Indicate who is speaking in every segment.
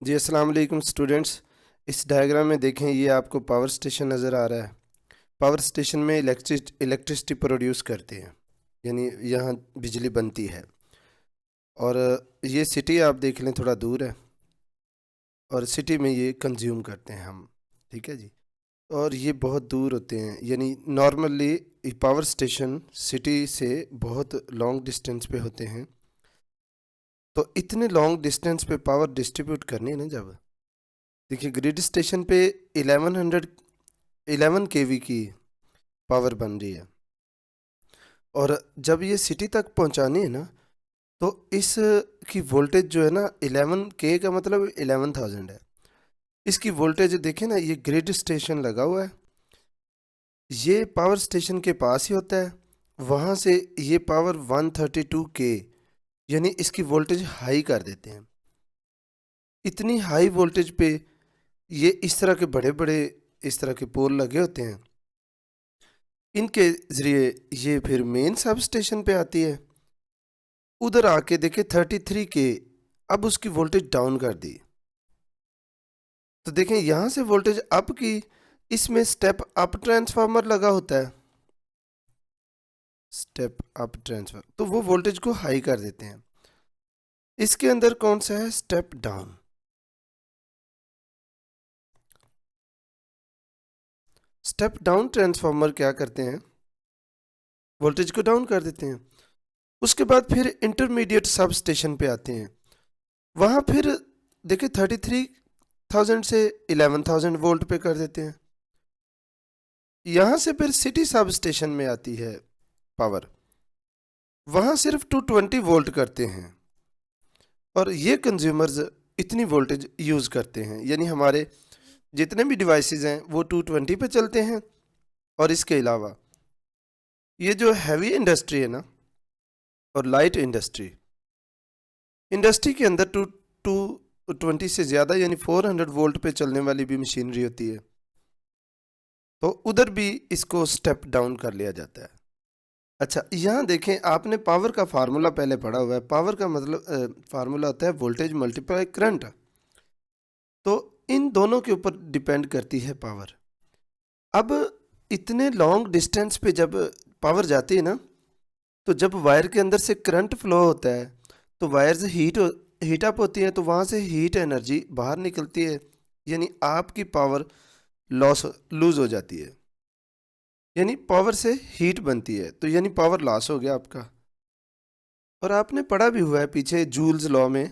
Speaker 1: जी अस्सलाम वालेकुम स्टूडेंट्स। इस डायग्राम में देखें, ये आपको पावर स्टेशन नज़र आ रहा है। पावर स्टेशन में इलेक्ट्रिसिटी प्रोड्यूस करते हैं, यानी यहाँ बिजली बनती है। और ये सिटी आप देख लें, थोड़ा दूर है, और सिटी में ये कंज्यूम करते हैं हम। ठीक है जी। और ये बहुत दूर होते हैं, यानी नॉर्मली पावर स्टेशन सिटी से बहुत लॉन्ग डिस्टेंस पे होते हैं। तो इतने लॉन्ग डिस्टेंस पे पावर डिस्ट्रीब्यूट करनी है ना, जब देखिए ग्रिड स्टेशन पे 11 केवी की पावर बन रही है, और जब ये सिटी तक पहुंचानी है ना, तो इस की वोल्टेज जो है ना, 11 के का मतलब 11,000 है। इसकी वोल्टेज देखें ना, ये ग्रिड स्टेशन लगा हुआ है, ये पावर स्टेशन के पास ही होता है। वहाँ से ये पावर 132 के, यानी इसकी वोल्टेज हाई कर देते हैं। इतनी हाई वोल्टेज पे ये इस तरह के बड़े बड़े इस तरह के पोल लगे होते हैं। इनके ज़रिए ये फिर मेन सब स्टेशन पे आती है। उधर आके देखे 33 के, अब उसकी वोल्टेज डाउन कर दी। तो देखें यहाँ से वोल्टेज अप की, इसमें स्टेप अप ट्रांसफार्मर लगा होता है, स्टेप अप ट्रांसफार्मर, तो वो वोल्टेज को हाई कर देते हैं। इसके अंदर कौन सा है, step down. Step down transformer क्या करते हैं, वोल्टेज को डाउन कर देते हैं। उसके बाद फिर इंटरमीडिएट सब स्टेशन पे आते हैं। वहाँ फिर देखिए 33,000 से 11,000 वोल्ट पे कर देते हैं। यहाँ से फिर सिटी सब स्टेशन में आती है पावर, वहाँ सिर्फ 220 वोल्ट करते हैं। और ये कंज्यूमर्स इतनी वोल्टेज यूज़ करते हैं, यानी हमारे जितने भी डिवाइसेस हैं वो 220 पे चलते हैं। और इसके अलावा ये जो हैवी इंडस्ट्री है ना, और लाइट इंडस्ट्री, इंडस्ट्री के अंदर टू 20 से ज़्यादा यानी 400 वोल्ट पे चलने वाली भी मशीनरी होती है, तो उधर भी इसको स्टेप डाउन कर लिया जाता है। अच्छा, यहाँ देखें, आपने पावर का फार्मूला पहले पढ़ा हुआ है। पावर का मतलब फार्मूला होता है वोल्टेज मल्टीप्लाई करंट। तो इन दोनों के ऊपर डिपेंड करती है पावर। अब इतने लॉन्ग डिस्टेंस पे जब पावर जाती है ना, तो जब वायर के अंदर से करंट फ्लो होता है, तो वायर्स हीट अप होती हैं, तो वहाँ से हीट एनर्जी बाहर निकलती है, यानी आपकी पावर लूज हो जाती है, यानी पावर से हीट बनती है, तो यानी पावर लॉस हो गया आपका। और आपने पढ़ा भी हुआ है पीछे जूल्स लॉ में।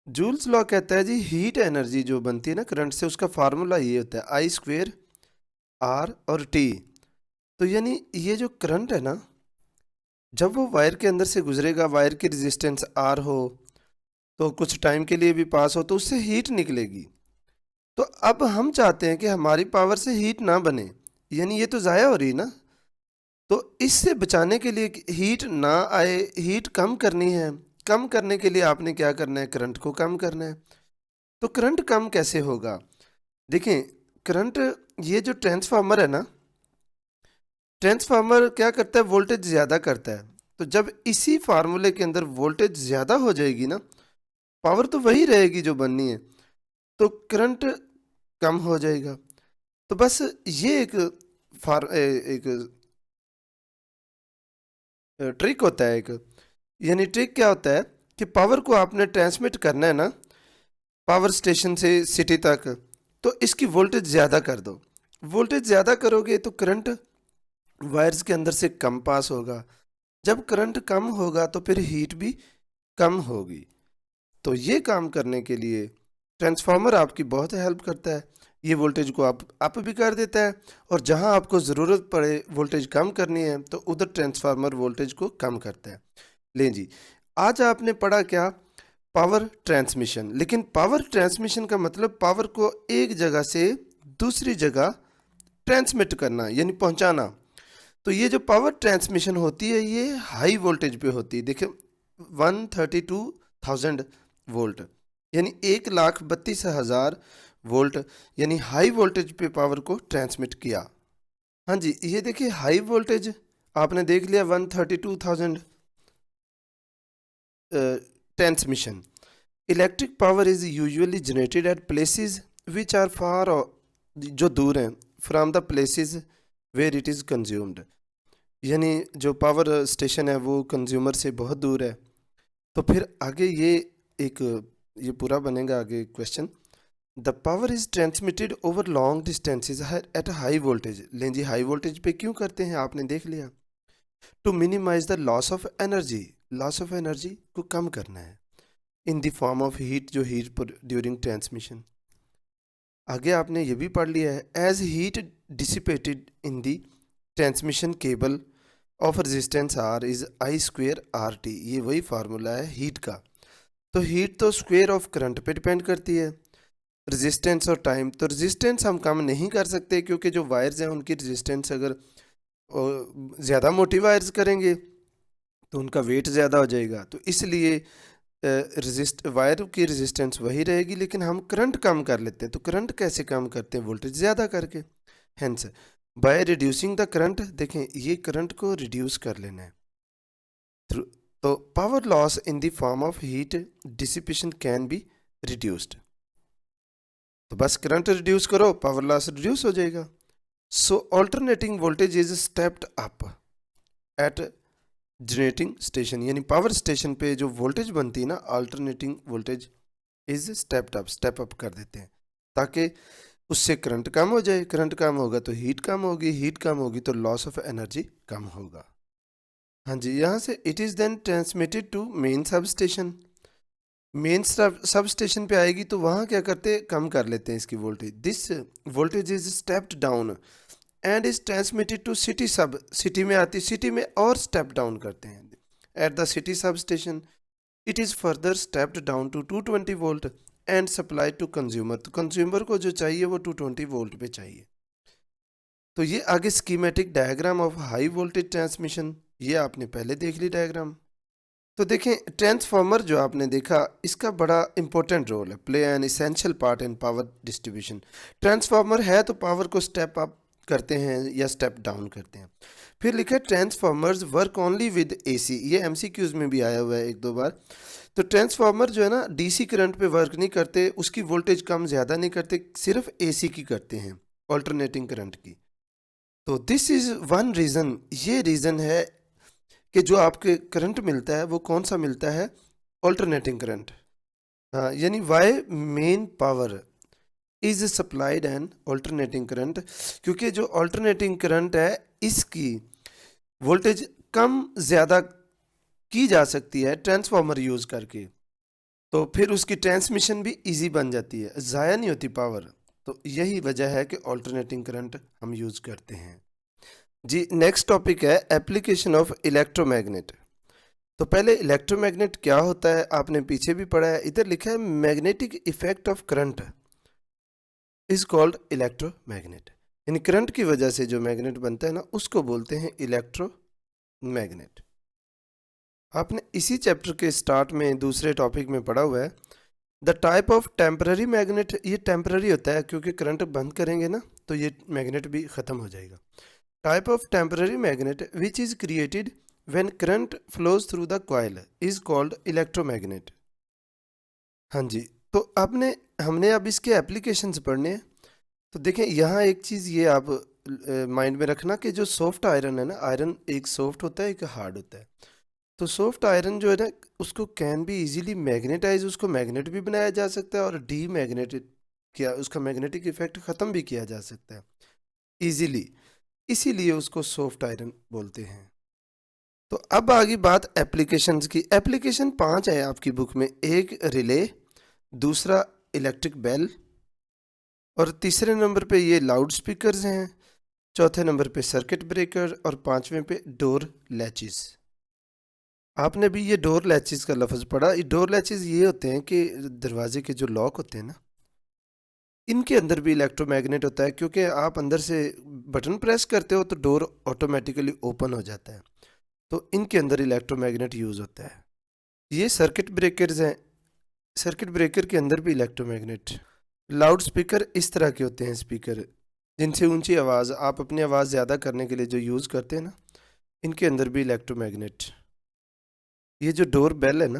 Speaker 1: जूल्स लॉ कहता है जी, हीट एनर्जी जो बनती है ना करंट से, उसका फार्मूला ये होता है I² R और T। तो यानी ये जो करंट है ना, जब वो वायर के अंदर से गुजरेगा, वायर की रेजिस्टेंस R हो, तो कुछ टाइम के लिए भी पास हो, तो उससे हीट निकलेगी। तो अब हम चाहते हैं कि हमारी पावर से हीट ना बने, यानी ये तो ज़ाया हो रही ना। तो इससे बचाने के लिए हीट ना आए, हीट कम करनी है, कम करने के लिए आपने क्या करना है, करंट को कम करना है। तो करंट कम कैसे होगा, देखें करंट, ये जो ट्रांसफार्मर है ना, ट्रांसफार्मर क्या करता है, वोल्टेज ज़्यादा करता है। तो जब इसी फार्मूले के अंदर वोल्टेज ज़्यादा हो जाएगी ना, पावर तो वही रहेगी जो बननी है, तो करंट कम हो जाएगा। तो बस ये एक ट्रिक होता है एक, यानी ट्रिक क्या होता है कि पावर को आपने ट्रांसमिट करना है ना, पावर स्टेशन से सिटी तक, तो इसकी वोल्टेज ज़्यादा कर दो। वोल्टेज ज़्यादा करोगे तो करंट वायर्स के अंदर से कम पास होगा। जब करंट कम होगा तो फिर हीट भी कम होगी। तो ये काम करने के लिए ट्रांसफार्मर आपकी बहुत हेल्प करता है। ये वोल्टेज को आप अप भी कर देता है, और जहां आपको ज़रूरत पड़े वोल्टेज कम करनी है, तो उधर ट्रांसफार्मर वोल्टेज को कम करता है। लें जी, आज आपने पढ़ा क्या, पावर ट्रांसमिशन। लेकिन पावर ट्रांसमिशन का मतलब पावर को एक जगह से दूसरी जगह ट्रांसमिट करना, यानी पहुंचाना। तो ये जो पावर ट्रांसमिशन होती है, ये हाई वोल्टेज पे होती है। देखिए 132,000 वोल्ट, यानी 1,32,000 वोल्ट, यानी हाई वोल्टेज पे पावर को ट्रांसमिट किया। हाँ जी, ये देखिए हाई वोल्टेज आपने देख लिया, 132,000 transmission. Electric power is usually generated at places which are far, जो दूर हैं, from the places where it is consumed. यानी जो पावर स्टेशन है वो कंज्यूमर से बहुत दूर है। तो फिर आगे ये पूरा बनेगा आगे question. The power is transmitted over long distances at high voltage. लें जी, हाई वोल्टेज पे क्यों करते हैं आपने देख लिया, to minimize the loss of energy, loss of energy को कम करना है, in the form of heat, जो हीट ड्यूरिंग ट्रांसमिशन। आगे आपने ये भी पढ़ लिया है, as heat dissipated in the transmission cable of resistance R is I square R T. ये वही फार्मूला है हीट का। तो हीट तो स्क्वेयर ऑफ करंट पे डिपेंड करती है, रेजिस्टेंस और टाइम। तो रेजिस्टेंस हम कम नहीं कर सकते क्योंकि जो वायर्स हैं उनकी रेजिस्टेंस अगर ज़्यादा मोटी वायर्स करेंगे तो उनका वेट ज़्यादा हो जाएगा, तो इसलिए वायर की रेजिस्टेंस वही रहेगी, लेकिन हम करंट कम कर लेते हैं। तो करंट कैसे कम करते हैं, वोल्टेज ज़्यादा करके। Hence by reducing the current, देखें ये करंट को रिड्यूस कर लेना है। तो power loss in the form of heat dissipation can be reduced. तो बस करंट रिड्यूस करो, पावर लॉस रिड्यूस हो जाएगा। So alternating voltage is stepped up at generating station, यानी पावर स्टेशन पे जो वोल्टेज बनती है ना, alternating voltage is step up कर देते हैं ताकि उससे करंट कम हो जाए। करंट कम होगा तो हीट कम होगी, हीट कम होगी तो लॉस ऑफ एनर्जी कम होगा। हाँ जी, यहाँ से it is then transmitted to main sub station. Main sub station पे आएगी तो वहाँ क्या करते हैं, कम कर लेते हैं इसकी voltage. This voltage is stepped down and is transmitted to city sub, city में आती, सिटी में और स्टेप डाउन करते हैं at the city sub station. It is further stepped down to 220 volt and supply to consumer. तो consumer को जो चाहिए वो 220 वोल्ट पे चाहिए। तो ये आगे schematic diagram of high voltage transmission, ये आपने पहले देख ली डायग्राम। तो देखें ट्रांसफार्मर जो आपने देखा इसका बड़ा इंपॉर्टेंट रोल है, play an essential part in power distribution. Transformer है तो पावर को स्टेप अप करते हैं या स्टेप डाउन करते हैं। फिर लिखा है transformers work only with AC, ये एमसीक्यूज में भी आया हुआ है एक दो बार। तो ट्रांसफार्मर जो है ना डीसी करंट पे वर्क नहीं करते, उसकी वोल्टेज कम ज़्यादा नहीं करते, सिर्फ एसी की करते हैं, ऑल्टरनेटिंग करंट की। तो दिस इज़ वन रीज़न, ये रीज़न है कि जो आपके करंट मिलता है वो कौन सा मिलता है, ऑल्टरनेटिंग करंट। हाँ, यानी why main power is supplied and alternating current, क्योंकि जो ऑल्टरनेटिंग करंट है इसकी वोल्टेज कम ज़्यादा की जा सकती है ट्रांसफार्मर यूज़ करके, तो फिर उसकी ट्रांसमिशन भी इजी बन जाती है, ज़ाया नहीं होती पावर। तो यही वजह है कि ऑल्टरनेटिंग करंट हम यूज़ करते हैं जी। नेक्स्ट टॉपिक है एप्लीकेशन ऑफ इलेक्ट्रोमैग्नेट। तो पहले इलेक्ट्रोमैग्नेट क्या होता है आपने पीछे भी पढ़ा है, इधर लिखा है magnetic effect of current is called electromagnet. यानी करंट की वजह से जो मैग्नेट बनता है ना उसको बोलते हैं इलेक्ट्रोमैग्नेट। आपने इसी चैप्टर के स्टार्ट में दूसरे टॉपिक में पढ़ा हुआ है the type of temporary magnet. ये टेम्पररी होता है क्योंकि करंट बंद करेंगे ना तो ये मैग्नेट भी ख़त्म हो जाएगा। Type of temporary magnet which is created when current flows through the coil is called electromagnet. हाँ जी, तो हमने अब इसके एप्लीकेशंस पढ़ने हैं। तो देखें यहाँ एक चीज़ ये आप माइंड में रखना कि जो सॉफ्ट आयरन है ना, आयरन एक सॉफ्ट होता है एक हार्ड होता है। तो सॉफ्ट आयरन जो है ना उसको कैन भी इजीली मैग्नेटाइज, उसको मैग्नेट भी बनाया जा सकता है और डी मैग्नेटेड किया, उसका मैग्नेटिक इफेक्ट ख़त्म भी किया जा सकता है इजीली, इसीलिए उसको सॉफ्ट आयरन बोलते हैं। तो अब आगे बात एप्लीकेशंस की। एप्लीकेशन 5 है आपकी बुक में, एक रिले, दूसरा इलेक्ट्रिक बेल, और तीसरे नंबर पे ये लाउड स्पीकर्स हैं, चौथे नंबर पे सर्किट ब्रेकर और पांचवें पे डोर लैचेस। आपने भी ये डोर लैचेस का लफ्ज़ पढ़ा। ये डोर लैचेस ये होते हैं कि दरवाजे के जो लॉक होते हैं ना इनके अंदर भी इलेक्ट्रोमैग्नेट होता है, क्योंकि आप अंदर से बटन प्रेस करते हो तो डोर ऑटोमेटिकली ओपन हो जाता है, तो इनके अंदर इलेक्ट्रोमैग्नेट यूज़ होता है। ये सर्किट ब्रेकर्स हैं, सर्किट ब्रेकर के अंदर भी इलेक्ट्रोमैग्नेट। लाउड स्पीकर इस तरह के होते हैं स्पीकर जिनसे ऊंची आवाज़, आप अपनी आवाज़ ज़्यादा करने के लिए जो यूज़ करते हैं ना, इनके अंदर भी इलेक्ट्रोमैग्नेट। ये जो डोर बेल है ना,